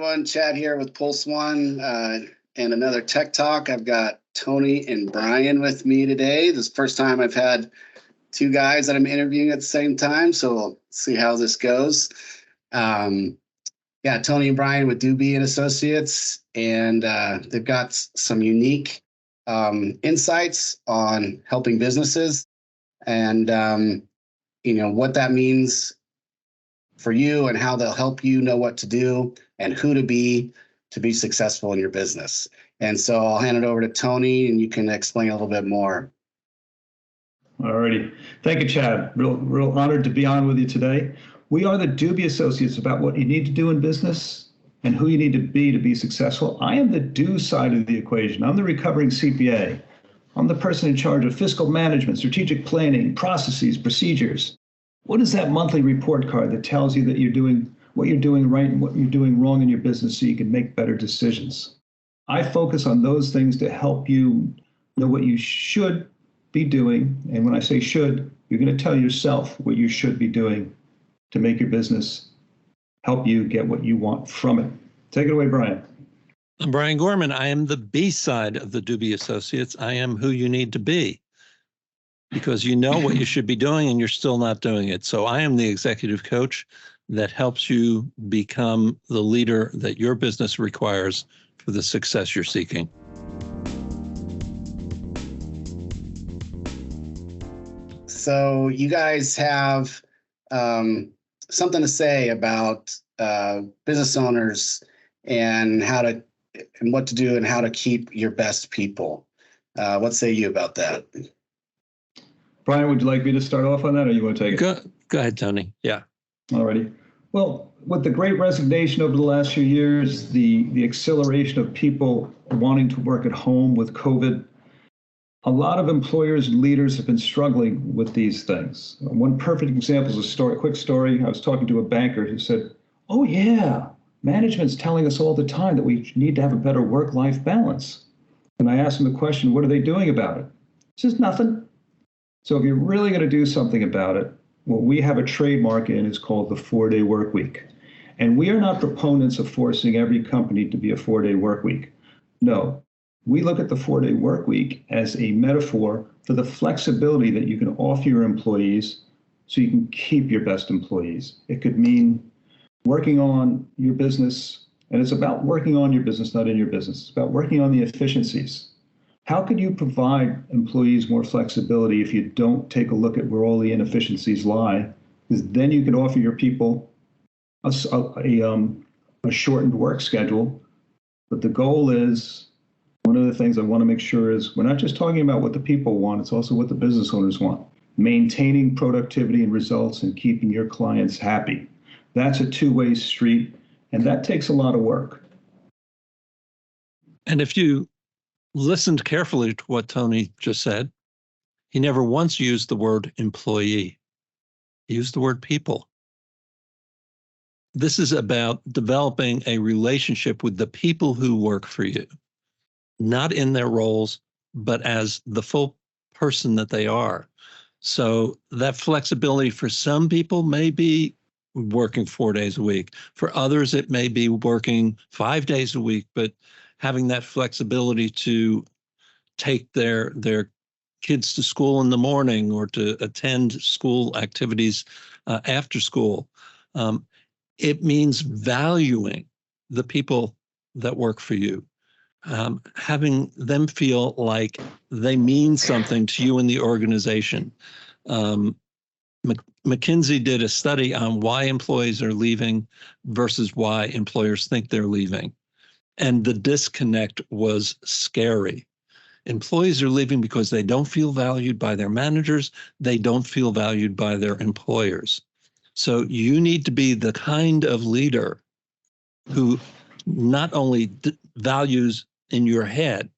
everyone. Chad here with Pulse One and another Tech Talk. I've got Tony and Brian with me today. This is the first time I've had two guys that I'm interviewing at the same time, so we'll see how this goes. Tony and Brian with Doobie and Associates, and they've got some unique insights on helping businesses and what that means for you and how they'll help you know what to do and who to be successful in your business. And so I'll hand it over to Tony and you can explain a little bit more. All righty. Thank you, Chad. Real honored to be on with you today. We are the Doobie Associates about what you need to do in business and who you need to be successful. I am the do side of the equation. I'm the recovering CPA. I'm the person in charge of fiscal management, strategic planning, processes, procedures. What is that monthly report card that tells you that you're doing what you're doing right and what you're doing wrong in your business so you can make better decisions? I focus on those things to help you know what you should be doing. And when I say should, you're going to tell yourself what you should be doing to make your business help you get what you want from it. Take it away, Brian. I'm Brian Gorman. I am the B side of the Doobie Associates. I am who you need to be because you know what you should be doing and you're still not doing it. So I am the executive coach that helps you become the leader that your business requires for the success you're seeking. So you guys have something to say about business owners and what to do and how to keep your best people. What say you about that? Brian, would you like me to start off on that, or you want to take it? Go ahead, Tony. Yeah. All righty. Well, with the great resignation over the last few years, the acceleration of people wanting to work at home with COVID, a lot of employers and leaders have been struggling with these things. One perfect example is a quick story. I was talking to a banker who said, "Oh yeah, management's telling us all the time that we need to have a better work-life balance." And I asked him the question, what are they doing about it? He says, nothing. So if you're really going to do something about it, what we have a trademark in is called the 4-day work week. And we are not proponents of forcing every company to be a 4-day work week. No, we look at the 4-day work week as a metaphor for the flexibility that you can offer your employees so you can keep your best employees. It could mean working on your business, and it's about working on your business, not in your business. It's about working on the efficiencies. How can you provide employees more flexibility if you don't take a look at where all the inefficiencies lie? Because then you can offer your people a shortened work schedule. But the goal is, one of the things I want to make sure is we're not just talking about what the people want, it's also what the business owners want. Maintaining productivity and results and keeping your clients happy. That's a two-way street, and that takes a lot of work. And if you listened carefully to what Tony just said, he never once used the word employee. He used the word people. This is about developing a relationship with the people who work for you, not in their roles, but as the full person that they are. So that flexibility for some people may be working 4 days a week. For others, it may be working 5 days a week, but having that flexibility to take their kids to school in the morning or to attend school activities after school. It means valuing the people that work for you, having them feel like they mean something to you in the organization. McKinsey did a study on why employees are leaving versus why employers think they're leaving. And the disconnect was scary. Employees are leaving because they don't feel valued by their managers. They don't feel valued by their employers. So you need to be the kind of leader who not only values in your head,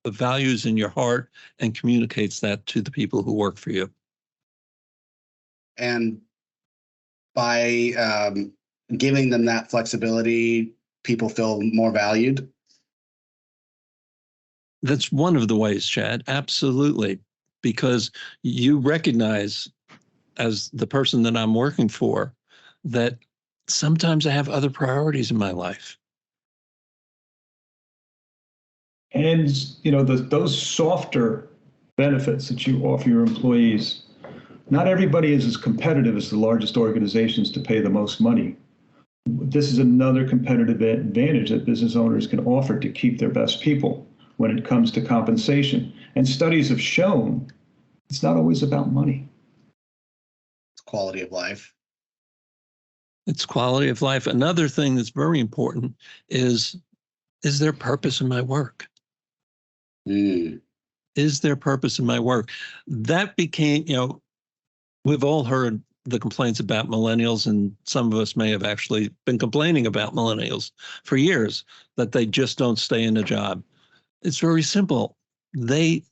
but values in your heart and communicates that to the people who work for you. And by giving them that flexibility, people feel more valued. That's one of the ways, Chad. Absolutely. Because you recognize, as the person that I'm working for, that sometimes I have other priorities in my life. And those softer benefits that you offer your employees, not everybody is as competitive as the largest organizations to pay the most money. This is another competitive advantage that business owners can offer to keep their best people when it comes to compensation. And studies have shown it's not always about money. It's quality of life. It's quality of life. Another thing that's very important is there purpose in my work? Is there purpose in my work? That became, we've all heard the complaints about millennials, and some of us may have actually been complaining about millennials for years, that they just don't stay in a job. It's very simple. They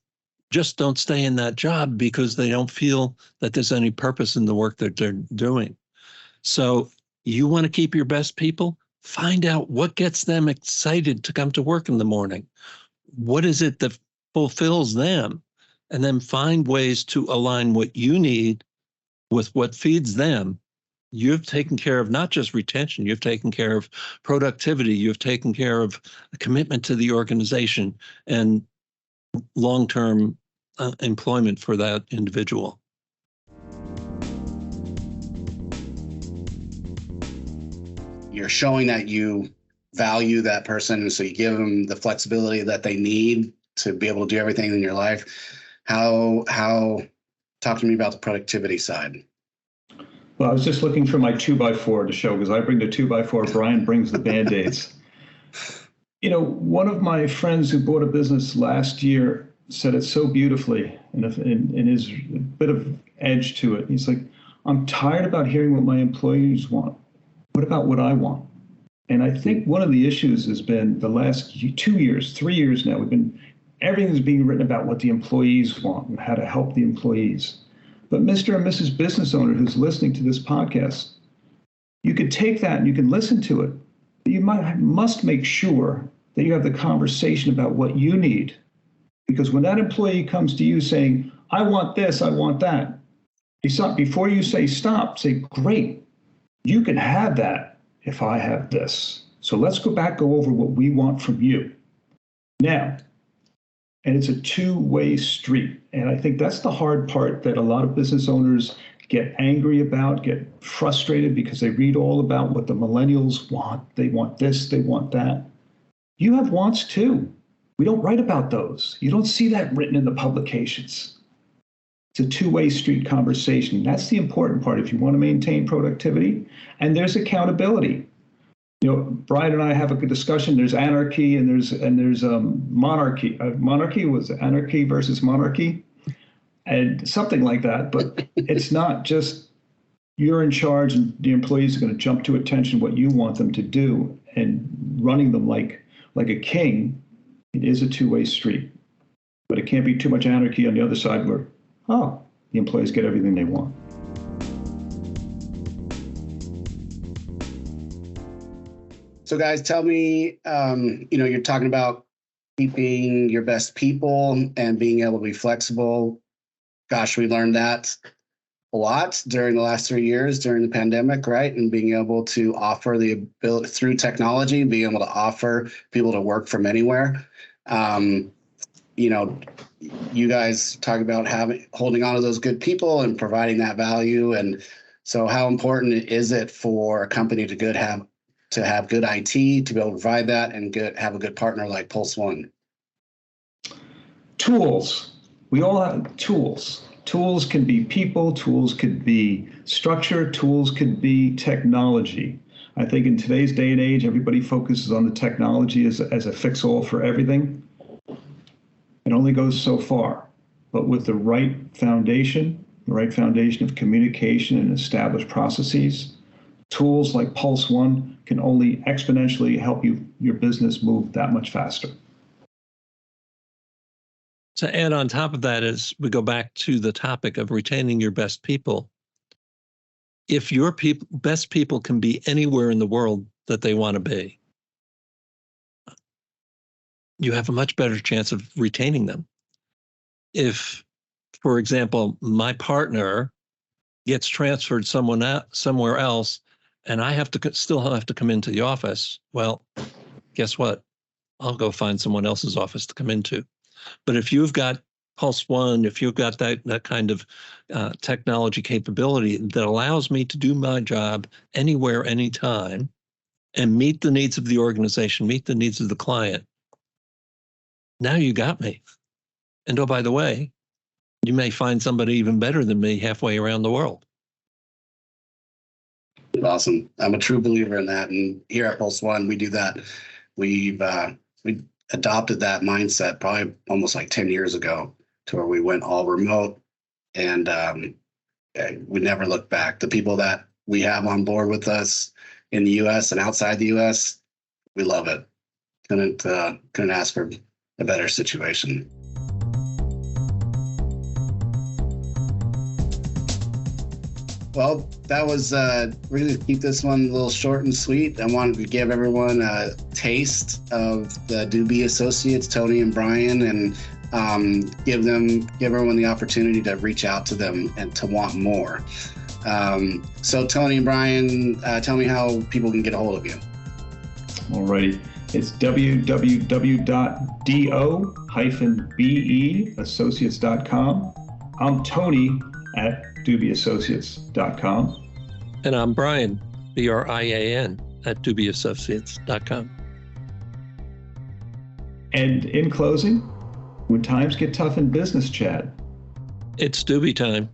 just don't stay in that job because they don't feel that there's any purpose in the work that they're doing. So you want to keep your best people? Find out what gets them excited to come to work in the morning. What is it that fulfills them? And then find ways to align what you need with what feeds them. You've taken care of not just retention, you've taken care of productivity, you've taken care of a commitment to the organization and long-term employment for that individual. You're showing that you value that person, and so you give them the flexibility that they need to be able to do everything in your life. How talk to me about the productivity side. Well, I was just looking for my 2x4 to show, because I bring the 2x4, Brian brings the Band-Aids. One of my friends who bought a business last year said it so beautifully, and his bit of edge to it. He's like, I'm tired about hearing what my employees want. What about what I want? And I think one of the issues has been the last 2 years, 3 years now, everything's being written about what the employees want and how to help the employees. But Mr. and Mrs. Business Owner who's listening to this podcast, you could take that and you can listen to it. But you must make sure that you have the conversation about what you need. Because when that employee comes to you saying, I want this, I want that, before you say stop, say, great, you can have that if I have this. So let's go over what we want from you. Now, and it's a two-way street. And I think that's the hard part that a lot of business owners get angry about, get frustrated because they read all about what the millennials want. They want this, they want that. You have wants too. We don't write about those. You don't see that written in the publications. It's a two-way street conversation. That's the important part if you want to maintain productivity. And there's accountability. Brian and I have a good discussion. There's anarchy and there's monarchy. Monarchy was anarchy versus monarchy, and something like that. But it's not just you're in charge and the employees are going to jump to attention what you want them to do and running them like a king. It is a two-way street, but it can't be too much anarchy on the other side where the employees get everything they want. So guys, tell me, you're talking about keeping your best people and being able to be flexible. Gosh, we learned that a lot during the last 3 years during the pandemic, right? And being able to offer the ability through technology, being able to offer people to work from anywhere. You guys talk about holding on to those good people and providing that value. And so how important is it for a company to have good IT, to be able to provide that and have a good partner like Pulse One? Tools. We all have tools. Tools can be people, tools could be structure, tools could be technology. I think in today's day and age, everybody focuses on the technology as a fix-all for everything. It only goes so far. But with the right foundation of communication and established processes, tools like Pulse One can only exponentially help your business move that much faster. To add on top of that, as we go back to the topic of retaining your best people, if your best people can be anywhere in the world that they want to be, you have a much better chance of retaining them. If, for example, my partner gets transferred somewhere else, and I still have to come into the office, well, guess what? I'll go find someone else's office to come into. But if you've got Pulse One, if you've got that kind of technology capability that allows me to do my job anywhere, anytime, and meet the needs of the organization, meet the needs of the client, now you got me. And oh, by the way, you may find somebody even better than me halfway around the world. Awesome. I'm a true believer in that. And here at Pulse One, we do that. We adopted that mindset probably almost like 10 years ago, to where we went all remote, and we never looked back. The people that we have on board with us in the U.S. and outside the U.S., we love it. Couldn't ask for a better situation. Well, that was we're going to keep this one a little short and sweet. I wanted to give everyone a taste of the Doobie Associates, Tony and Brian, and give everyone the opportunity to reach out to them and to want more. So Tony and Brian, tell me how people can get a hold of you. Alrighty. It's www.do-beassociates.com. I'm Tony at doobieassociates.com. And I'm Brian, Brian, at doobieassociates.com. And in closing, when times get tough in business, Chad, it's Doobie time.